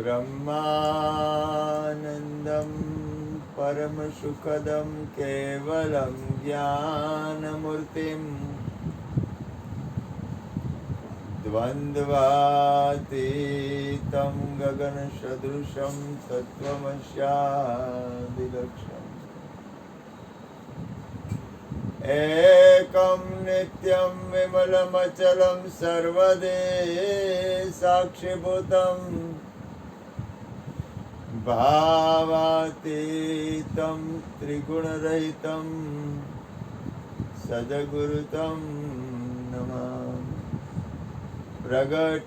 ब्रह्मानन्दं परमसुखदं केवलं ज्ञानमूर्तिं द्वन्द्वातीतं गगनसदृशं तत्त्वमस्यादिलक्ष्यम् एकं नित्यं विमलमचलं सर्वदेश साक्षिभूतं भावातीतं त्रिगुणरहितं सद्गुरुतं नमामि। प्रगट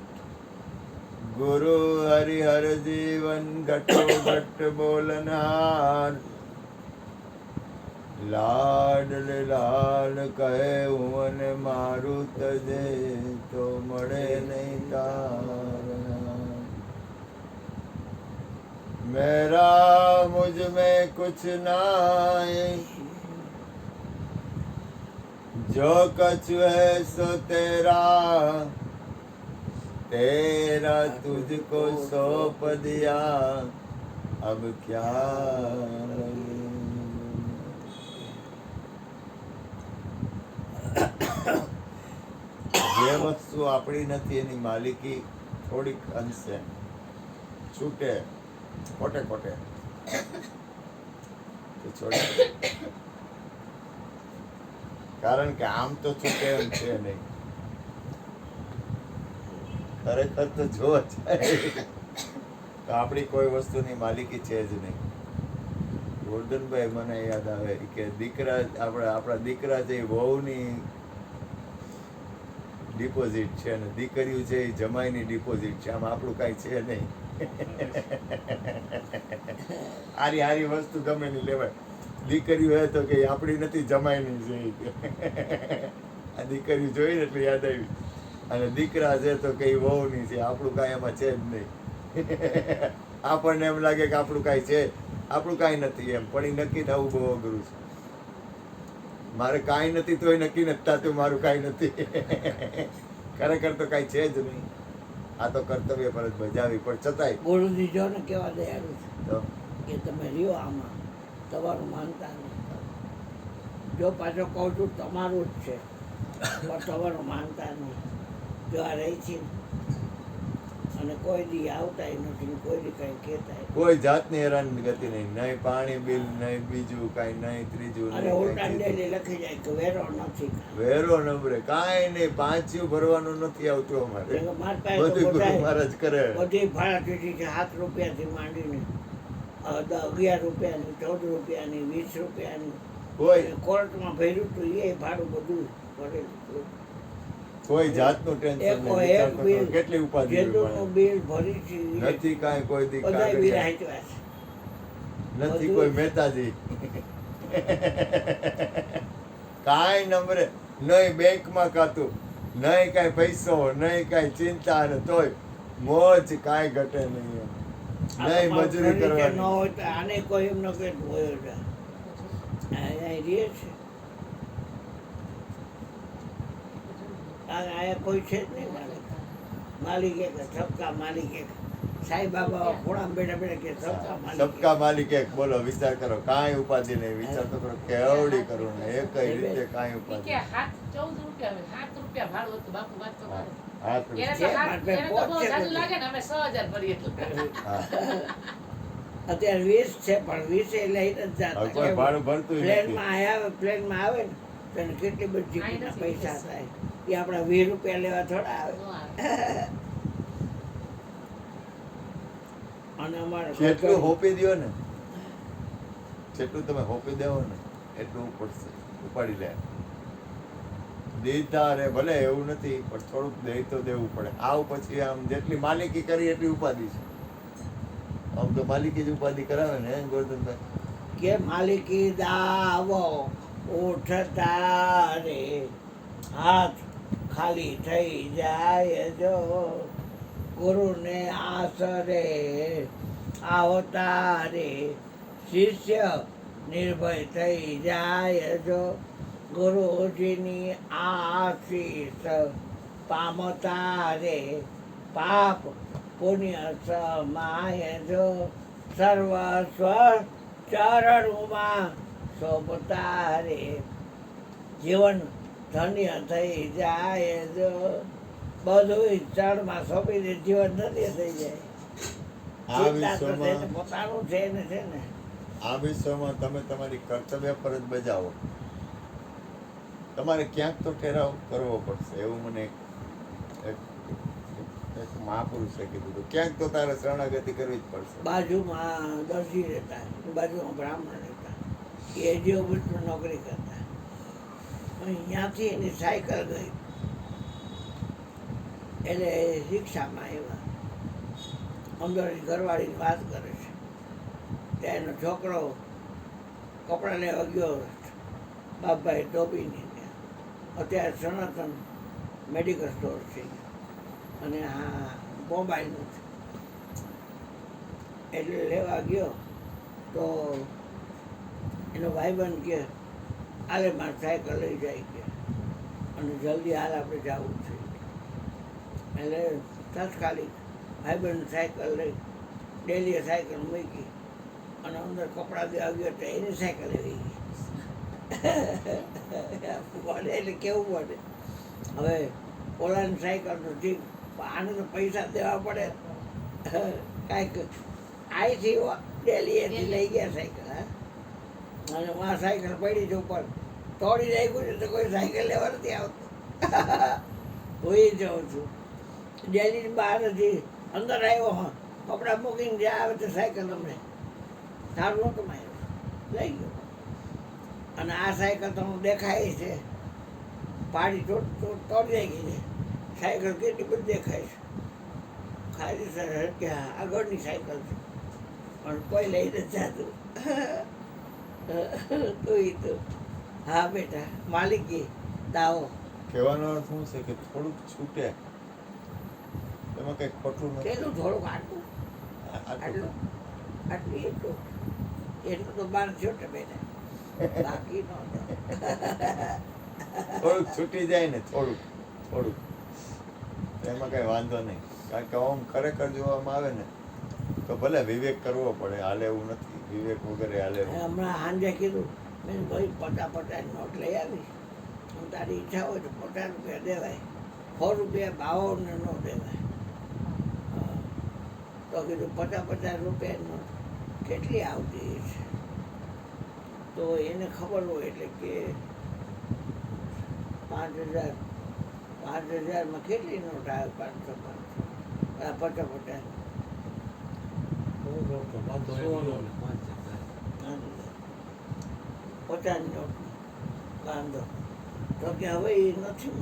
गुरु हरिहर जीवन घटो घट बोलनहार લાડલે લાલ કહે હું મારું તજે તો મળે નહીં તારના મેરા મુझ में कुछ नाए जो कछ है सो तेरा तेरा तुझको सौंप दिया अब क्या જે વસ્તુ આપણી નથી એની માલિકી થોડીક અંશે છૂટે કોટે કોટે તો છોડે, કારણ કે આમ તો છૂટે એમ છે નહીં, ખરેખર તો જો જાય તો આપણી કોઈ વસ્તુની માલિકી છે જ નહીં. ગોરધનભાઈ મને યાદ આવે કે દીકરા આપણા દીકરા છે એ વહુની ડિપોઝિટ છે અને દીકરીઓ છે એ જમાઈની ડિપોઝિટ છે. આમ આપણું કાંઈ છે નહીં. આરી હારી વસ્તુ ગમે ની લેવાય. દીકરીઓ હે તો કે આપણી નથી જમાઈની છે. આ દીકરી જોઈને એટલે યાદ આવી. અને દીકરા છે તો કે વહુની છે. આપણું કાંઈ એમાં છે જ નહીં. આપણને એમ લાગે કે આપણું કાંઈ છે, આપણું કાંઈ નથી એમ, પણ એ નક્કી થવું બહુ અઘરું છે. મારે કાંઈ નથી તોય નક્કી નથી થતું મારું કાંઈ નથી. ખરેખર તો કાંઈ છે જ નહીં. આ તો કર્તવ્ય ફરજ બજાવી પણ છતાંય ગુરુજી જો ને કેવા દયાળુ છે કે તમે રહ્યો આમાં તમારું માનતા નહીં. જો પાછો કહું છું તમારું જ છે પણ તમારું માનતા નહીં. જો આ રહી છે અને કોઈ દી આવતા નથી, કોઈ દી કઈ કહેતા કોઈ જાતની હેરાન ગતિ નહીં, નહીં પાણી બિલ, નહીં બીજું કાંઈ, નહીં ત્રીજું, અને ઉલટા ડેલી લખી જાય કે વેરો નથી, વેરો નંબરે કાંઈ નહીં, પાંચિયું ભરવાનું નથી આવતું અમારે. બધું ગુરુ મહારાજ કરે. બધી ભાડા ચીઠી છે 7 રૂપિયાથી માંડીને 11 રૂપિયાની, 14 રૂપિયાની, 20 રૂપિયાની. કોઈ કોર્ટમાં ભર્યું હતું એ ભાડું બધું ભરેલું. કોઈ જાતનું ટેન્શન નહીં. કેટલી ઉપાધિ બિલ ભરી છે નથી, કાંઈ કોઈ દી નથી, કોઈ મહેતાજી કાંઈ નંબરે નહીં, બેંકમાં ખાતું નહીં, કાંઈ પૈસો નહીં, કાંઈ ચિંતા ને તોય મોજ, કાંઈ ઘટે નહીં. નહીં મજૂરી કરવાની ન હોય તો આને કોઈ એમ ન કે હોય છે આયા કોઈ છે જ નહીં માલિક. માલિક એક સબકા માલિક એક. સાંઈ બાબા ખોળામાં બેઠા બેઠા કે સબકા માલિક, સબકા માલિક એક. બોલો, વિચાર કરો, કાંઈ ઉપાધિ નહીં. વિચાર તો કરો કેવડી કરું ને એ કઈ રીતે કાંઈ ઉપાધિ. 14 રૂપિયા 7 રૂપિયા ભાડું હતું બાપુ, વાત તો કરો. અત્યારે 20 છે પણ 20 એ લઈ નથી જતા. ભાડું ભરતું પ્લેનમાં આવે ને તો કેટલી બધી ટિકિટના પૈસા થાય. એ આપણા 20 રૂપિયા લેવા થોડા આવે. અને અમારે જેટલું હોપી દો ને, જેટલું તમે હોપી દેવો ને એટલું પડશે, ઉપાડી લે. દેતા રે ભલે એવું નથી, પણ થોડુંક દે તો દેવું પડે. આવ પછી આમ જેટલી માલિકી કરી એટલી ઉપાધિ છે. આમ તો માલિકી જ ઉપાધિ કરાવે ને ગોરધનભાઈ કે માલિકી દાવો ઉઠતા રે હાથ ખાલી થઈ જાય જો ગુરુને આસરે આવતા રે શિષ્ય નિર્ભય થઈ જાય જો ગુરુજીની આશીષ પામતા રે પાપ પુણ્ય સમાય જો સર્વસ્વ ચરણોમાં શોભતા રે જીવન ધન્ય થઈ જાય જો બધું ચરણમાં શોભીને જીવન ધન્ય થઈ જાય આ ચિંતા તો વિશ્વમાં તેને પોતાનું છે ને આ વિશ્વમાં તમે તમારી કર્તવ્ય ફરજ બજાવો. તમારે ક્યાંક તો ઠેરાવ કરવો પડશે, એવું મને એક મહાપુરુષે કીધું હતું. ક્યાંક તો તારે શરણાગતિ કરવી જ પડશે. બાજુમાં દરજી રહેતા, બાજુમાં બ્રાહ્મણ રહેતા, એ જે નોકરી કરતા. અહીંયાથી એની સાયકલ ગઈ એટલે રિક્ષામાં આવ્યા. અંદર ઘરવાળીની વાત કરે છે ત્યાં એનો છોકરો કપડાં લેવા ગયો બાપભાઈ ટોપીની ત્યાં. અત્યારે સનાતન મેડિકલ સ્ટોર છે અને આ મોબાઈલનું છે. એટલે લેવા ગયો તો એનો ભાઈબંધ કે આલે મારે સાયકલ લઈ જાય કે અને જલ્દી હાલ આપણે જવું છે. એટલે તાત્કાલિક ભાઈબંધ સાયકલ લઈ ડેલીએ સાયકલ મૂકી અને અંદર કપડાં દેવા ગયો તો એની સાયકલ એવી ગઈ. પડે એટલે કેવું પડે. હવે ઓલાની સાયકલ તો ઠીક, આને તો પૈસા દેવા પડે. કાંઈક અહીંથી ડેલીએથી લઈ ગયા સાયકલ. હા, અને માં સાયકલ પડી છે ઉપર, તોડી નાખ્યું છે તો કોઈ સાયકલ લેવા નથી આવતું. હું જાઉં છું ડેલીની બહારથી અંદર આવ્યો, હા કપડાં મૂકીને જ્યાં આવે તો સાયકલ અમને સારું નહોતું માર્યું, લઈ ગયો. અને આ સાયકલ તમને દેખાય છે પાડી તોડી નાખી છે. સાયકલ કેટલી બધી દેખાય છે ખાલી સર કે આગળની સાયકલ છે પણ કોઈ લઈ નથી જતું. તો હા બેટા માલિકી દાવો. કહેવાનો અર્થ શું છે કે થોડુંક છૂટે એમાં કંઈ ખોટું નથી. કેટલું થોડુંક આટલું આટલું આટલું એટલું તો બાર છોટે બેટા, બાકી નો થોડુંક છૂટી જાય ને થોડુંક તો એમાં કઈ વાંધો નહીં. કારણ કે આમ ખરેખર જોવામાં આવે ને તો ભલે વિવેક કરવો પડે, હાલે એવું નથી, વિવેક વગેરે હાલે એવું. હમણાં સાંજે કીધું મેં ભાઈ 50 નોટ લઈ આવીશ, હું તારી ઈચ્છા હોય તો 50 રૂપિયા દેવાય, 100 રૂપિયા ભાવોને ન દેવાય. તો કીધું 50 રૂપિયા નોટ કેટલી આવતી છે? તો એને ખબર હોય એટલે કે 5000 કેટલી નોટ આવે? 500 50 નોટ વાંધો. તો કે હવે એ નથી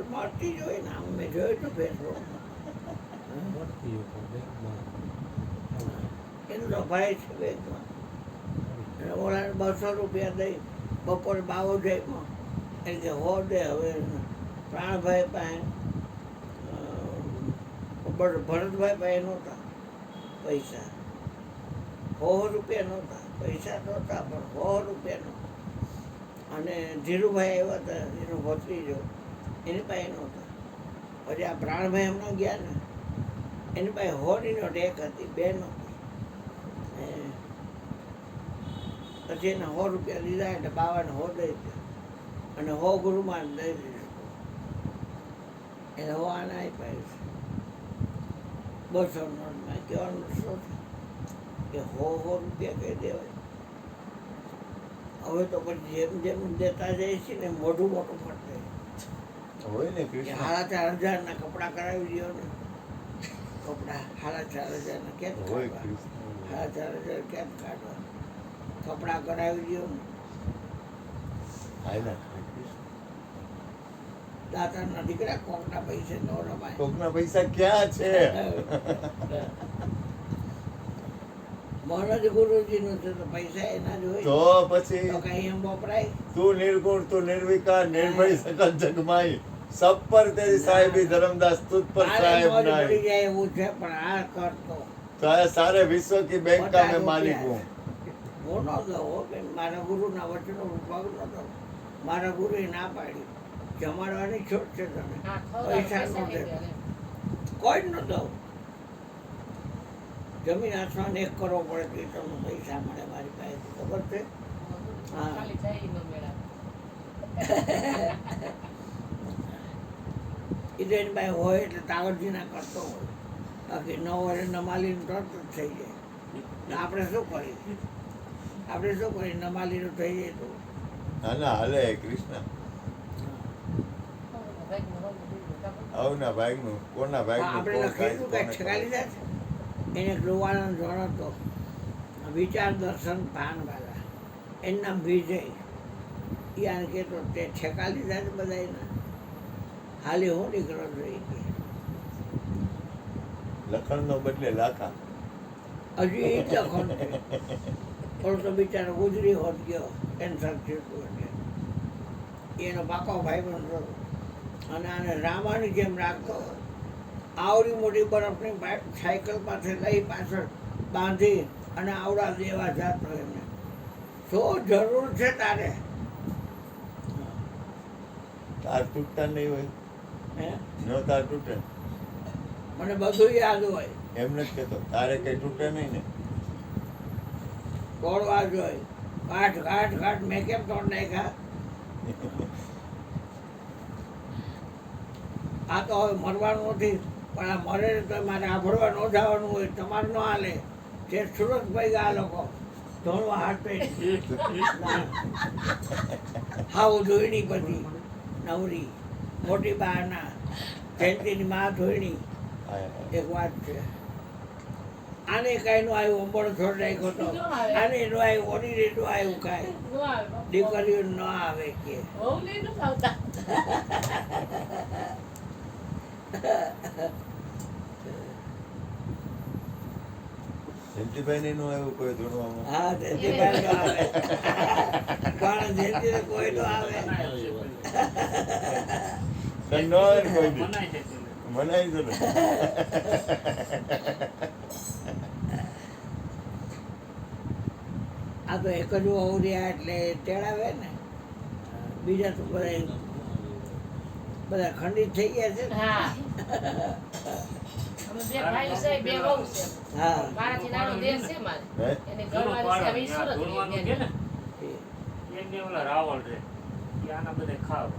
મળતી જ હોય ને, આમ મેં જોયું તો ફેસબુકમાં. એનો તો ભાઈ છે બેગમાં. અને ઓલાને 200 રૂપિયા દઈ બપોરે બાવો જઈમાં એટલે કે હો દે. હવે પ્રાણભાઈ પાસે ભરતભાઈ પાસે નહોતા પૈસા, 100 રૂપિયા નહોતા, પૈસા નહોતા પણ 100 રૂપિયા નહોતા. અને ધીરુભાઈ આવ્યા હતા, એનો ભત્રીજો, એની પાસે નહોતા. પછી આ પ્રાણભાઈ હમણાં ગયા ને એની પાસે 100ની નોટ એક હતી, 2 નહોતી. પછી એને 100 રૂપિયા લીધા એટલે બાવાને 100 દઈ દીધા અને 100 ગુરુમાં દઈ દીધું. એટલે 100 આને આપ્યા છે 200 નોટમાં. કહેવાનું શું છે કે 100 રૂપિયા કહી દેવાય. હવે તો પછી જેમ દેતા જાય છે ને મોઢું મોટું ફરશે. હોય ને કે કૃષ્ણ. 4,500 કપડાં કરાવી દો ને, કપડાં 4,500 ક્યાં હોય કાઢવા? કૃષ્ણ. 4,500 ક્યાં કાઢવા? કપડાં કરાવી દો ને. હાય ને કૃષ્ણ. દાતાના દીકરા કોકના પૈસે ન રમાય. કોકના પૈસા ક્યાં છે? મહારાજ ગુરુજીનું છે તો પૈસા એના જ હોય. તો પછી તો કઈ એમ વપરાય? તું નિર્ગુણ, તું નિર્વિકાર, નિર્ભય સકલ જગમાઈ, સબ પર તેરી સાહેબી, ધર્મદાસ તુજ પર આને સાહેબ મોજ પડી નાઈ. જાય એવું છે પણ આ કરતો તો સારે વિશ્વ કી બેંક કા मैं मालिक हूँ. હું ન દઉં બેન, મારા ગુરુના વચનો પગ ન દઉં. મારા ગુરુએ ના પાડી, જમાડવાની છૂટ છે તને, હા, પૈસા પૈસા ન નહીં દે, દે. કોઈ ન દઉં. જમીન આસમાન એક કરવો પડે તો એ તમને પૈસા મળે મારી પાસે ખબર છે હા. ખાલી જાય નો મેળા. એ તો એની પાસે હોય એટલે તાવડજી ના કરતો હોય બાકી ન હોય એટલે નમાલીનું તરત જ થઈ જાય તો આપણે શું કરીએ નમાલીનું થઈ જાય તો ના ના હાલે કૃષ્ણ આવના ભાગનું કોના ભાગનું આપણે કોણ લખેલું થાય, કાંઈ કોને ઠેકાલી જાય એને ગોવાળાનો જણ હતો વિચાર દર્શન ભાનવાલા એનું નામ વિજય એ આને કહેતો તે ઠેકાલી જાય બધાને હાલી હું નીકળો રહી ગઈ લખણનો બદલે લાખા હજી એ જ લખણ છે પણ તો બિચારો ગુજરી હોત ગયો કેન્સર થયું એટલે એનો પાકો ભાઈ પણ હતો અને આને રામાની જેમ રાખતો આવડી મોટી બરફની પાઇપ સાયકલ પાસે લઈ પાછળ બાંધી અને આવડા દેવા જાતો એમને શું જરૂર છે તારે તાર તૂટતા નહીં હોય હે ન તાર તૂટે મને બધું યાદ હોય એમ નથી કહેતો તારે કઈ તૂટે નહીં ને તોડવા જોઈએ કાઠ કાઠ કાઠ મેં કેમ તોડ નાખ્યા આ તો હવે મરવાનું નથી પણ આ મરે તો મારે આભળવા ન જવાનું હોય તમારે ન હાલે તે સુરતભાઈ ગયા લોકો ધોળવા હાથ પે હાવ ધોઈણી પછી નવરી મોટી બાના જયંતિની માં ધોઈણી એક વાત છે આને કઈ નું આવ્યું અંબળ છોડ નાખ્યો તો આને નું આવ્યું ઓની નું આવ્યું કાંઈ નો આવે બાપુ. દીકરીઓ ન આવે કે બહુ લઈ નથી આવતા. જયંતિભાઈ નું એવું કોઈ ધૂણવામાં હા જયંતિભાઈ નો આવે પણ જયંતિ કોઈ નો આવે તને ન આવે ને કોઈ દી. મનાય છે તે. મનાઈ દો ને આ તો એક જ ઓરિયા એટલે તેડાવે ને બીજા તો બધા ખંડિત થઈ ગયા છે ને હા અમે બે ભાઈ છે બે વહુ છે હા મારાથી નાનો દેર છે મારે હે? એને જૂનો ઘરવાળી છે પાડો, હવે ઈ ત્યાં સુરત ધૂળવાનું રહે કે છે. ને, એક બે ઓલા રાવળ રે. ઈ આના બધે ખાવ.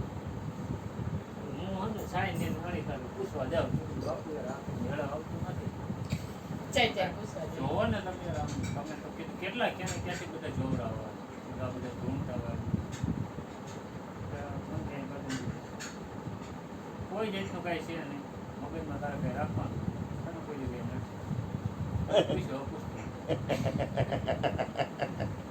હું હને સાઈન ને વળી કાઢું, પૂછવા જાઉં છું. બાપુ યાર આ મેળા આવતું નથી. ચાય ચાય પૂછવા જાય. જોવો ને તમે યાર આમ, તમે તો કેટલા ક્યાંથી બધા જોવડાવવા. આ બધા ઢૂંઢતા હોય. મને બધું કોઈ જાતનું કાંઈ છે નહીં. મગજમાં તારે કાંઈ રાખવાનું. તને કોઈ જગ્યાએ નથી. પૂછો, પૂછો.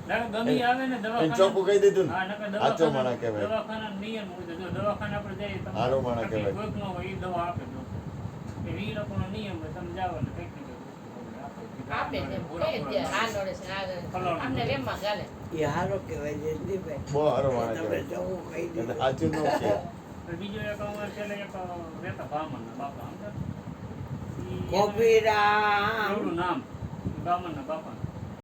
ના, ગમી આવે ને એને દવાખાના ચોખ્ખું કહી દીધું ને હા, નકર આચો માણા કહેવાય દવાખાનાનો નિયમ હોય છે. જો દવાખાને આપણે જઈએ તો હારો માણા કહેવાય. કોઈક નો હોય ઈ દવા આપે ડોક્ટર. કે ઈ લોકોનો નિયમ હોય, તમે જાઓ ને કંઈક ને કંઈક વસ્તુ આપે આપે. તેમ પૂરા કહે પૂરા. છે, આ નડે છે, આ નડે છે. ફલાણું. અમને વેમમાં ગાલે. એ હારો કહેવાય જયંતિભાઈ બહુ હારો માણા તમે કહેવાય જવું કહી એટલે દીધું સાચું ન કે અને બીજો એક અમારે પેલા એક રહેતા બ્રાહ્મણના બાપા સમજ્યા? ઈ કોપીરા એવડું નામ બ્રાહ્મણના બાપા